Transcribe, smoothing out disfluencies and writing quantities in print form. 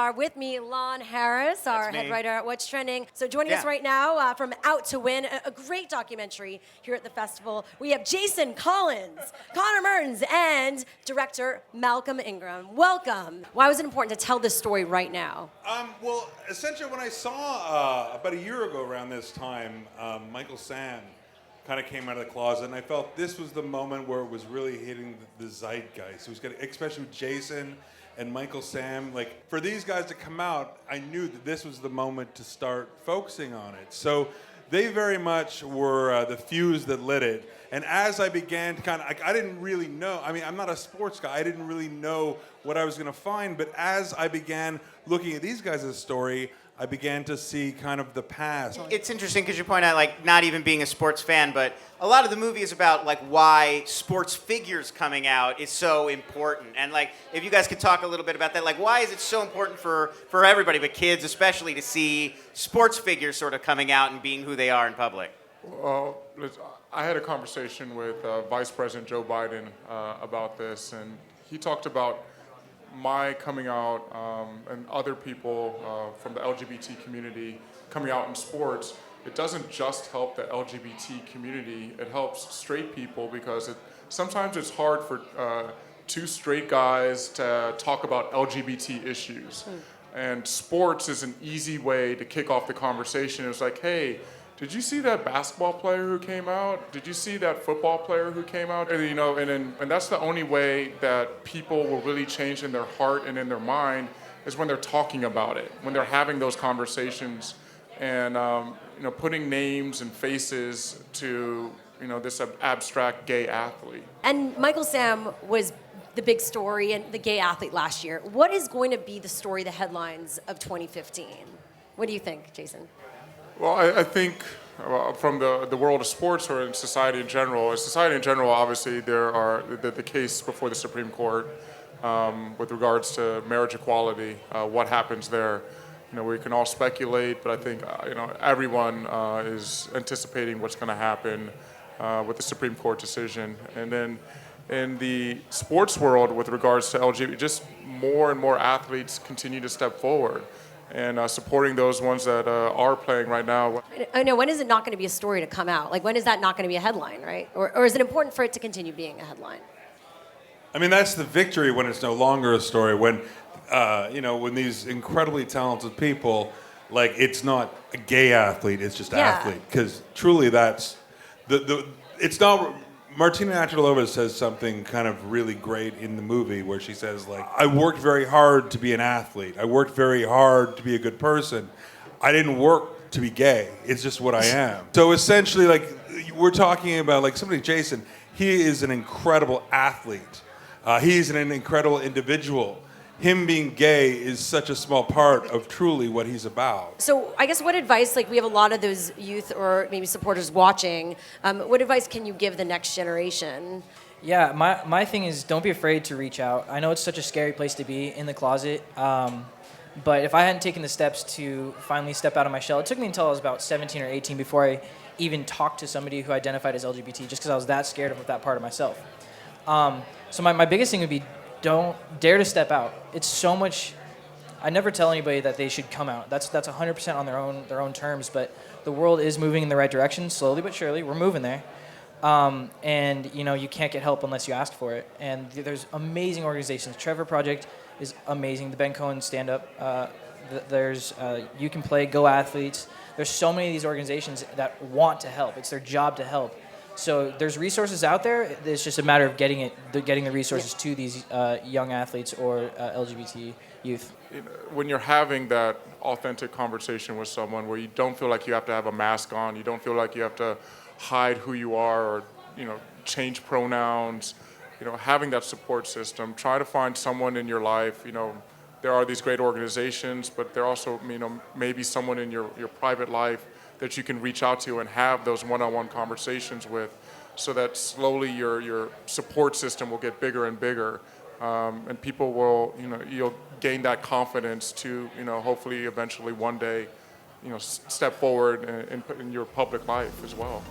are with me, Lon Harris, our head writer at What's Trending. So joining us right now from Out to Win, a great documentary here at the festival, we have Jason Collins, Connor Mertens, and director Malcolm Ingram. Welcome. Why was it important to tell this story right now? Well, essentially when I saw, about a year ago around this time, Michael Sam kind of came out of the closet, and I felt this was the moment where it was really hitting the zeitgeist. It was getting, especially with Jason and Michael Sam, like for these guys to come out, I knew that this was the moment to start focusing on it. So they very much were the fuse that lit it. And as I began to kind of, I didn't really know, I mean, I'm not a sports guy, I didn't really know what I was gonna find, but as I began looking at these guys' story, I began to see kind of the past. It's interesting because you point out, like, not even being a sports fan, but a lot of the movie is about, like, why sports figures coming out is so important. And, like, if you guys could talk a little bit about that, like, why is it so important for everybody, but kids especially, to see sports figures sort of coming out and being who they are in public? Well, I had a conversation with Vice President Joe Biden about this, and he talked about my coming out and other people from the LGBT community coming out in sports. It doesn't just help the LGBT community, it helps straight people because sometimes it's hard for two straight guys to talk about LGBT issues. And sports is an easy way to kick off the conversation. It was like, hey, did you see that basketball player who came out? Did you see that football player who came out? And, you know, and that's the only way that people will really change in their heart and in their mind is when they're talking about it, when they're having those conversations, and you know, putting names and faces to, you know, this abstract gay athlete. And Michael Sam was the big story and the gay athlete last year. What is going to be the story, the headlines of 2015? What do you think, Jason? Well, I think from the world of sports or in society in general, obviously there are the case before the Supreme Court with regards to marriage equality, what happens there. You know, we can all speculate, but I think you know, everyone is anticipating what's going to happen with the Supreme Court decision. And then in the sports world with regards to LGBT, just more and more athletes continue to step forward and supporting those ones that are playing right now. I know, when is it not going to be a story to come out? Like, when is that not going to be a headline, right? Or is it important for it to continue being a headline? I mean, that's the victory when it's no longer a story, when, you know, when these incredibly talented people, like, it's not a gay athlete, it's just athlete. Because truly that's, it's not, Martina Navratilova says something kind of really great in the movie where she says, like, I worked very hard to be an athlete. I worked very hard to be a good person. I didn't work to be gay. It's just what I am. So essentially, like, we're talking about, like, somebody, Jason, he is an incredible athlete. He's an incredible individual. Him being gay is such a small part of truly what he's about. So I guess what advice, like, we have a lot of those youth or maybe supporters watching, what advice can you give the next generation? Yeah, my thing is, don't be afraid to reach out. I know it's such a scary place to be, in the closet, but if I hadn't taken the steps to finally step out of my shell, it took me until I was about 17 or 18 before I even talked to somebody who identified as LGBT, just because I was that scared of that part of myself. So my biggest thing would be, don't dare to step out. It's so much. I never tell anybody that they should come out. That's 100% on their own terms. But the world is moving in the right direction, slowly but surely. We're moving there, and you know, you can't get help unless you ask for it. And there's amazing organizations. Trevor Project is amazing. The Ben Cohen Stand Up. There's You Can Play, Go Athletes. There's so many of these organizations that want to help. It's their job to help. So there's resources out there. It's just a matter of getting the resources to these young athletes or LGBT youth. When you're having that authentic conversation with someone where you don't feel like you have to have a mask on, you don't feel like you have to hide who you are or, you know, change pronouns, you know, having that support system, try to find someone in your life. You know, there are these great organizations, but there are also, you know, maybe someone in your private life that you can reach out to and have those one-on-one conversations with, so that slowly your support system will get bigger and bigger, and people will, you know, you'll gain that confidence to, you know, hopefully eventually one day, you know, step forward in your public life as well.